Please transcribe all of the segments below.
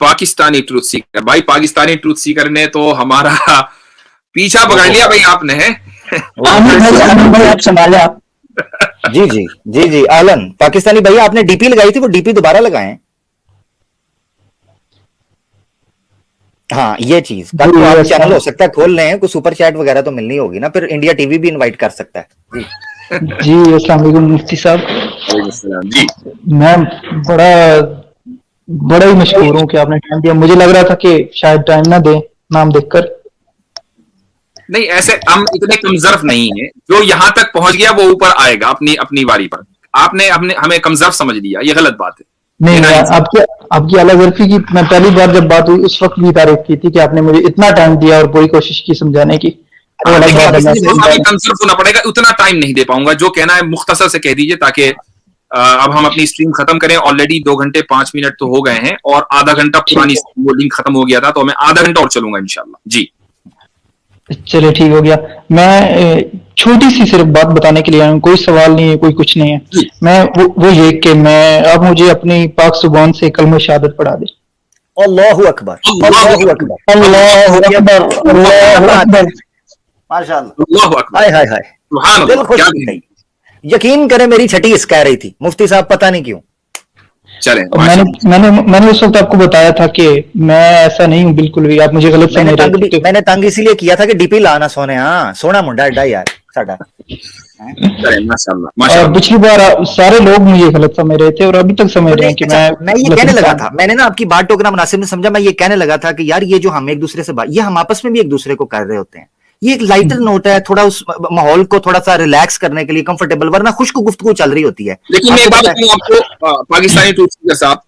Pakistani truth Sikar, भाई Pakistani truth Sikar ने तो हमारा पीछा पकड़ लिया भाई आपने है। आनंद भाई आप संभाले आप। जी जी जी जी आलन पाकिस्तानी भैया, आपने डीपी लगाई थी, वो डीपी दोबारा लगाएं। हाँ ये चीज कल तो आप चैनल हो सकता है खोल लें, कुछ सुपर चैट वगैरह तो मिलनी होगी ना, फिर इंडिया टीवी भी इनवाइट कर सकता है। जी अस्सलाम वालेकुम मुफ्ती साहब जी। मैं बड़ा ही मशहूर हूँ कि आपने टाइम दिया। मुझे लग रहा था कि शायद टाइम ना दे नाम देखकर। नहीं ऐसे हम इतने कमजर्फ नहीं है, जो यहाँ तक पहुंच गया वो ऊपर आएगा अपनी अपनी बारी पर। आपने हमें कमजर्फ समझ लिया, ये गलत बात है। नहीं आपकी आला ज़र्फी की मैं पहली बार जब बात हुई उस वक्त भी तारीफ की थी कि आपने मुझे इतना टाइम दिया और पूरी कोशिश की समझाने की। कमजर्फ होना पड़ेगा, उतना टाइम नहीं दे पाऊंगा। जो कहना है मुख्तसर से कह दीजिए, ताकि अब हम अपनी स्ट्रीम खत्म करें। ऑलरेडी 2 घंटे 5 मिनट तो हो गए हैं और आधा घंटा पुरानी वो लिंक खत्म हो गया था, तो मैं आधा घंटा और चलूंगा इंशाल्लाह। जी चलिए ठीक हो गया। मैं छोटी सी सिर्फ बात बताने के लिए आया हूँ, कोई सवाल नहीं है, कोई कुछ नहीं है। मैं वो ये कि मैं अब मुझे अपनी पाक जुबान से कलमा शहादत पढ़ा दे। अल्लाहु अकबर अल्लाहु अकबर अल्लाहु अकबर अल्लाहु अकबर माशाअल्लाह हाय हाय हाय दिल खुश हो गई। यकीन करें मेरी छठी इस कह रही थी मुफ्ती साहब, पता नहीं क्यों। चले मैंने उस वक्त आपको बताया था कि मैं ऐसा नहीं हूँ बिल्कुल भी, आप मुझे गलत समझ रहे थे। मैंने तंग इसीलिए किया था कि डीपी लाना सोने। हाँ सोना मुंडा एडा यार साडा। और पिछली बार सारे लोग मुझे गलत समझ रहे थे और अभी तक समझ रहे हैं कि मैं ये कहने लगा था। मैंने ना आपकी बात टोकना मुनासिब नहीं समझा। मैं ये कहने लगा था कि यार ये जो हम एक दूसरे से बात, ये हम आपस में भी एक दूसरे को कर रहे होते हैं। ये एक लाइटर नोट है, थोड़ा उस माहौल को थोड़ा सा रिलैक्स करने के लिए, कंफर्टेबल, वरना खुश्क गुफ्तगू चल रही होती है। लेकिन मैं बात बताऊं आपको पाकिस्तानी ट्रूथ सीकर साहब,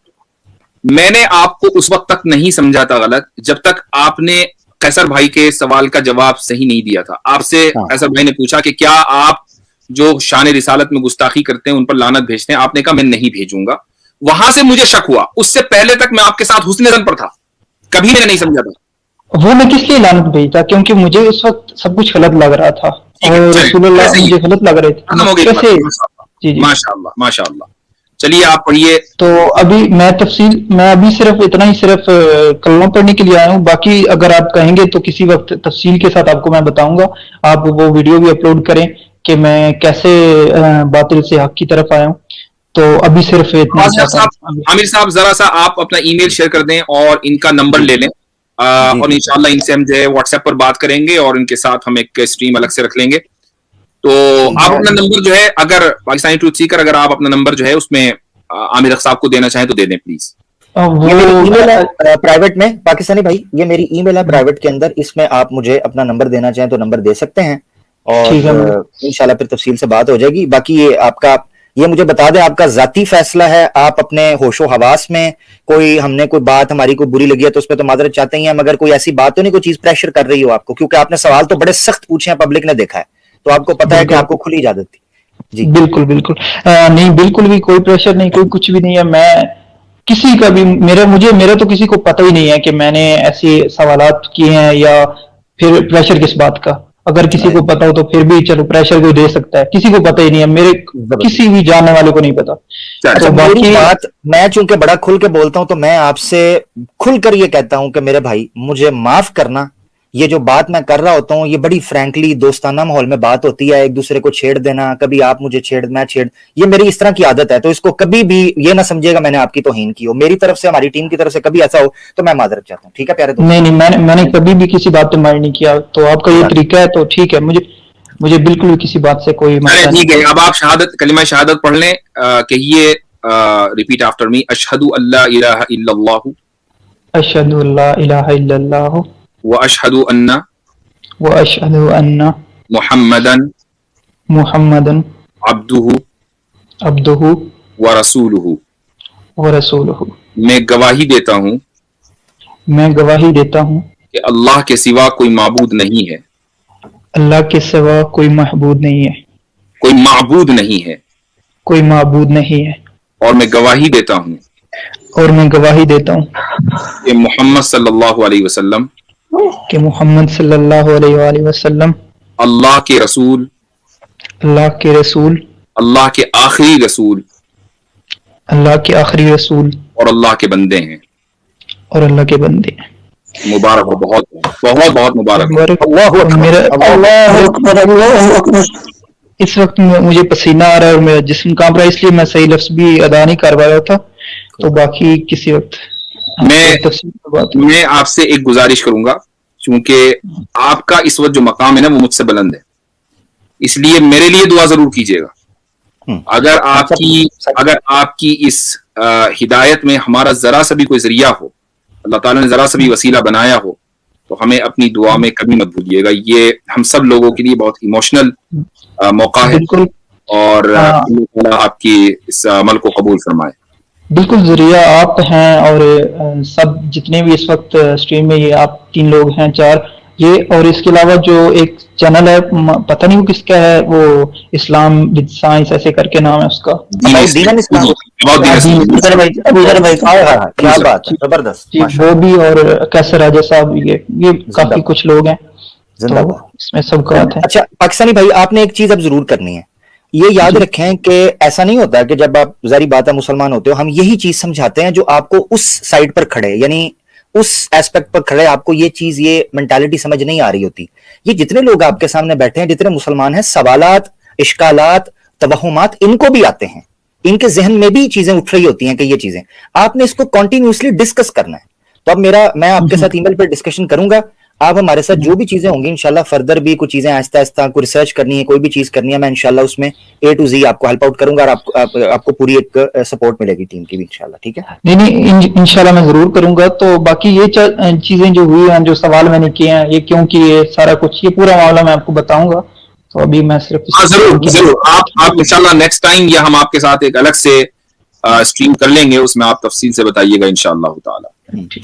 मैंने आपको उस वक्त तक नहीं समझा था गलत जब तक आपने कैसर भाई के सवाल का जवाब सही नहीं दिया था। आपसे कैसर भाई ने पूछा कि क्या आप जो शान रिसालत में गुस्ताखी करते हैं उन पर लानत भेजते हैं, आपने कहा मैं नहीं भेजूंगा। वहां से मुझे शक हुआ, उससे पहले तक मैं आपके साथ हुस्न ज़न पर था, कभी मैंने नहीं समझा था। वो मैं किस लिए लानत भेजता, क्योंकि मुझे उस वक्त सब कुछ गलत लग रहा था और रसूलुल्लाह मुझे गलत लग रहे थे। कैसे? माशाअल्लाह माशाअल्लाह। चलिए आप पढ़िए। तो अभी मैं अभी सिर्फ इतना ही सिर्फ कलमा पढ़ने के लिए आया हूँ। बाकी अगर आप कहेंगे तो किसी वक्त तफसील के साथ आपको मैं बताऊंगा। आप वो वीडियो भी अपलोड करें कि मैं कैसे बातिल से हक की तरफ आया हूँ। तो अभी सिर्फ इतना। आमिर साहब जरा सा आप अपना ईमेल शेयर कर दें और इनका नंबर ले लें और इंशाल्लाह इनसे हम जो है व्हाट्सएप पर बात करेंगे और इनके साथ हम एक स्ट्रीम अलग से रख लेंगे। तो आप अपना नंबर जो है, अगर पाकिस्तानी ट्रूथ सीकर, अगर आप अपना नंबर जो है उसमें आमिर साहब को देना चाहें तो दे दें प्लीज। ये मेरी ईमेल है प्राइवेट में पाकिस्तानी भाई, ये मेरी ईमेल है प्राइवेट के अंदर, इसमें आप मुझे अपना नंबर देना चाहें तो नंबर दे सकते हैं और इंशाल्लाह फिर तफसील से बात हो जाएगी। बाकी ये आपका, ये मुझे बता दें आपका जाती फैसला है। आप अपने होशो हवास में हमने कोई बात हमारी कोई बुरी लगी है तो उसमें तो माजरत चाहते ही हैं, मगर कोई ऐसी बात तो नहीं, कोई चीज प्रेशर कर रही हो आपको, क्योंकि आपने सवाल तो बड़े सख्त पूछे हैं, पब्लिक ने देखा है, तो आपको पता है कि आपको खुली इजाजत थी। जी बिल्कुल बिल्कुल नहीं, बिल्कुल भी कोई प्रेशर नहीं, कोई कुछ भी नहीं है। मैं किसी का भी मेरा तो किसी को पता ही नहीं है कि मैंने ऐसे सवालात किए हैं, या फिर प्रेशर किस बात का। अगर किसी को पता हो तो फिर भी चलो प्रेशर कोई दे सकता है, किसी को पता ही नहीं है, मेरे किसी भी जानने वाले को नहीं पता। तो बाकी बात, मैं चूंकि बड़ा खुल के बोलता हूं तो मैं आपसे खुलकर ये कहता हूं कि मेरे भाई मुझे माफ करना, ये जो बात मैं कर रहा होता हूँ ये बड़ी फ्रैंकली दोस्ताना माहौल में बात होती है, एक दूसरे को छेड़ देना, कभी आप मुझे छेड़ मैं छेड़, ये मेरी इस तरह की आदत है। तो इसको कभी भी ये ना समझिएगा मैंने आपकी तोहीन की हो, मेरी तरफ से, हमारी टीम की तरफ से कभी ऐसा हो तो मैं माजरत चाहता हूँ। ठीक है प्यारे दोस्त? नहीं मैंने कभी भी किसी बात पे माइंड नहीं किया, तो आपका ये तरीका है तो ठीक है। मुझे बिल्कुल भी किसी बात से कोई मसला नहीं है। अब आप शहादत, कलिमा शहादत पढ़ लें, कहिए रिपीट आफ्टर मी, अशहदु अल्ला इलाहा इल्लल्लाहु, अशहदु अल्ला इलाहा इल्लल्लाहु व अशहदु अन्ना मुहम्मदन अब्दुहु व रसूलुहु। मैं गवाही देता हूँ कि अल्लाह के सिवा कोई माबूद नहीं है, अल्लाह के सिवा कोई महबूद नहीं है, कोई माबूद नहीं है। और मैं गवाही देता हूँ कि मोहम्मद सल्लल्लाहु अलैहि वसल्लम अल्लाह के रसूल, अल्लाह के आखिरी रसूल और अल्लाह के बंदे हैं। اور اللہ کے بندے ہیں. मुबारक हो, बहुत बहुत बहुत मुबारक हो. اس وقت مجھے پسینہ آ رہا ہے اور میرا جسم کانپ رہا ہے, اس لیے میں صحیح لفظ بھی ادا نہیں کر پا رہا تھا, تو باقی کسی وقت میں آپ سے ایک گزارش کروں گا, چونکہ آپ کا اس وقت جو مقام ہے نا وہ مجھ سے بلند ہے, اس لیے میرے لیے دعا ضرور کیجیے گا. اگر آپ کی اس ہدایت میں ہمارا ذرا سا بھی کوئی ذریعہ ہو, اللہ تعالیٰ نے ذرا سا بھی وسیلہ بنایا ہو, تو ہمیں اپنی دعا میں کبھی مت بھولیے گا. یہ ہم سب لوگوں کے لیے بہت ایموشنل موقع ہے, اور اللہ تعالیٰ آپ کی اس عمل کو قبول فرمائے. بالکل ذریعہ آپ ہیں, اور سب جتنے بھی اس وقت اسٹریم میں یہ آپ 3 لوگ ہیں 4 یہ, اور اس کے علاوہ جو ایک چینل ہے پتہ نہیں وہ کس کا ہے, وہ اسلام ود سائنس ایسے کر کے نام ہے اس کا, وہ بھی, اور کیسر راجا صاحب, یہ کافی کچھ لوگ ہیں, تو اس میں سب کا ہے. اچھا پاکستانی بھائی, آپ نے ایک چیز اب ضرور کرنی ہے, یہ یاد رکھیں کہ ایسا نہیں ہوتا کہ جب آپ ظاہری بات ہے مسلمان ہوتے ہو ہم یہی چیز سمجھاتے ہیں جو آپ کو اس سائڈ پر کھڑے, یعنی اس ایسپیکٹ پر کھڑے, آپ کو یہ چیز, یہ مینٹالٹی سمجھ نہیں آ رہی ہوتی. یہ جتنے لوگ آپ کے سامنے بیٹھے ہیں, جتنے مسلمان ہیں, سوالات, اشکالات, توہمات ان کو بھی آتے ہیں, ان کے ذہن میں بھی چیزیں اٹھ رہی ہوتی ہیں کہ یہ چیزیں آپ نے اس کو کنٹینیوسلی ڈسکس کرنا ہے. تو اب میں آپ کے ساتھ ای میل پہ ڈسکشن کروں گا, آپ ہمارے ساتھ جو بھی چیزیں ہوں گی انشاءاللہ فردر بھی کچھ چیزیں آہستہ آہستہ کوئی ریسرچ کرنی ہے, کوئی بھی چیز کرنی ہے, میں انشاءاللہ اس میں A to Z آپ کو ہیلپ آؤٹ کروں گا, اور آپ کو پوری ایک سپورٹ ملے گی ٹیم کی بھی انشاءاللہ. ٹھیک ہے, نہیں انشاءاللہ میں ضرور کروں گا. تو باقی یہ چیزیں جو ہوئی ہیں, جو سوال میں نے کیے ہیں, یہ کیوں کہ یہ سارا کچھ, یہ پورا معاملہ میں آپ کو بتاؤں گا. تو ابھی میں صرف ضرور آپ انشاءاللہ نیکسٹ ٹائم یا ہم آپ کے ساتھ ایک الگ سے اسٹریم کر لیں گے, اس میں آپ تفصیل سے بتائیے گا انشاءاللہ تعالی.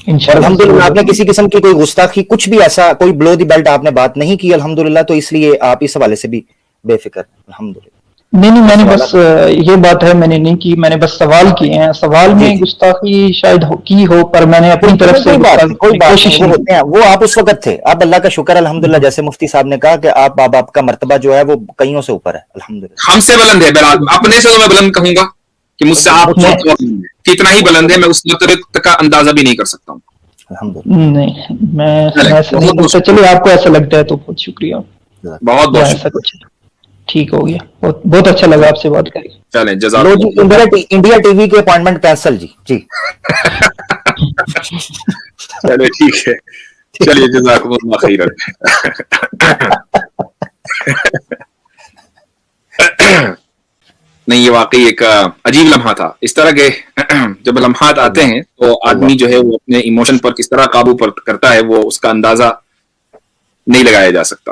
الحمدللہ آپ نے کسی قسم کی کوئی گستاخی, کچھ بھی ایسا کوئی بلو دی بیلٹ آپ نے بات نہیں کی الحمدللہ, تو اس لیے آپ اس حوالے سے بھی بے فکر الحمدللہ. نہیں میں نے بس یہ بات ہے, میں نے نہیں کی, میں نے بس سوال کیے ہیں. سوال میں گستاخی شاید کی ہو, پر میں نے اپنی طرف سے کوشش ہوتے ہیں. وہ آپ اس وقت تھے, اب اللہ کا شکر الحمدللہ, جیسے مفتی صاحب نے کہا کہ آپ کا مرتبہ جو ہے وہ کئیوں سے اوپر ہے الحمدللہ. ہم سے بلند ہے, اپنے سے تو میں بلند کہوں گا کہ مجھ سے آپ کتنا ہی بلند ہے, میں اس مرتبے تک کا اندازہ بھی نہیں کر سکتا ہوں. نہیں میں چلیے آپ کو ایسا لگتا ہے تو بہت شکریہ, بہت بہت ایسا کچھ ٹھیک ہو گیا, بہت اچھا لگا آپ سے بات کر کے. چلیں جزاک انڈیا ٹی وی کے اپوائنٹمنٹ کینسل جی چلے ٹھیک ہے, چلیے جزاکم اللہ خیرا. نہیں یہ واقعی ایک عجیب لمحہ تھا. اس طرح کے جب لمحات آتے ہیں تو آدمی جو ہے وہ اپنے ایموشن پر کس طرح قابو پر کرتا ہے, وہ اس کا اندازہ نہیں لگایا جا سکتا.